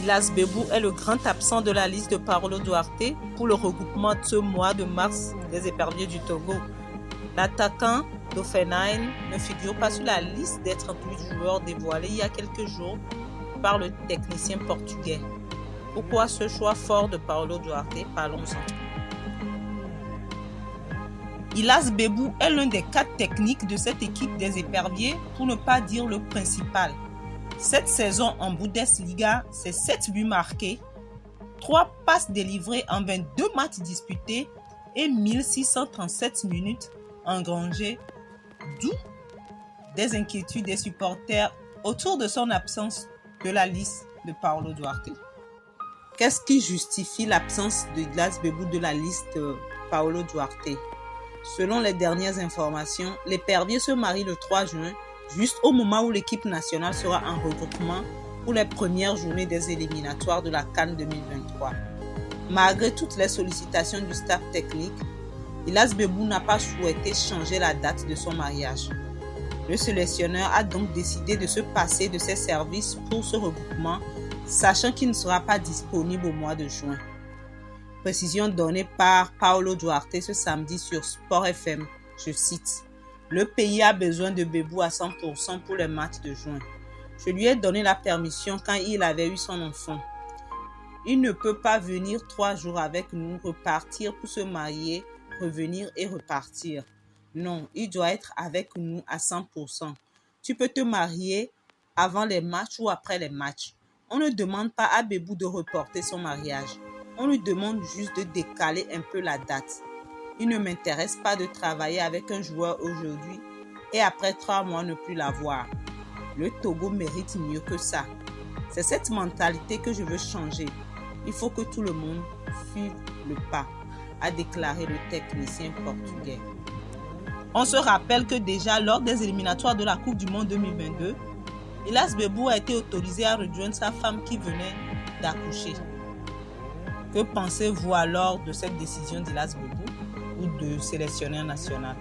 Ilas Bebou est le grand absent de la liste de Paolo Duarte pour le regroupement de ce mois de mars des éperviers du Togo. L'attaquant d'Offenheim ne figure pas sur la liste des 38 joueurs dévoilés il y a quelques jours par le technicien portugais. Pourquoi ce choix fort de Paolo Duarte? Parlons-en. Ilas Bebou est l'un des 4 techniques de cette équipe des éperviers, pour ne pas dire le principal. Cette saison en Bundesliga, c'est 7 buts marqués, 3 passes délivrées en 22 matchs disputés et 1637 minutes engrangées, d'où des inquiétudes des supporters autour de son absence de la liste de Paolo Duarte. Qu'est-ce qui justifie l'absence de Ilas Bebou de la liste de Paolo Duarte? Selon les dernières informations, l'épervier se marie le 3 juin, juste au moment où l'équipe nationale sera en regroupement pour les premières journées des éliminatoires de la CAN 2023. Malgré toutes les sollicitations du staff technique, Ilas Bebou n'a pas souhaité changer la date de son mariage. Le sélectionneur a donc décidé de se passer de ses services pour ce regroupement, sachant qu'il ne sera pas disponible au mois de juin. Précision donnée par Paolo Duarte ce samedi sur Sport FM, je cite: « Le pays a besoin de Bebou à 100% pour les matchs de juin. Je lui ai donné la permission quand il avait eu son enfant. Il ne peut pas venir 3 jours avec nous, repartir pour se marier, revenir et repartir. Non, il doit être avec nous à 100%. Tu peux te marier avant les matchs ou après les matchs. On ne demande pas à Bebou de reporter son mariage. On lui demande juste de décaler un peu la date. Il ne m'intéresse pas de travailler avec un joueur aujourd'hui et après 3 mois ne plus l'avoir. Le Togo mérite mieux que ça. C'est cette mentalité que je veux changer. Il faut que tout le monde suive le pas, a déclaré le technicien portugais. » On se rappelle que déjà lors des éliminatoires de la Coupe du Monde 2022, Ilas Bebou a été autorisé à rejoindre sa femme qui venait d'accoucher. Que pensez-vous alors de cette décision d'Ilas Bebou ou du sélectionneur national?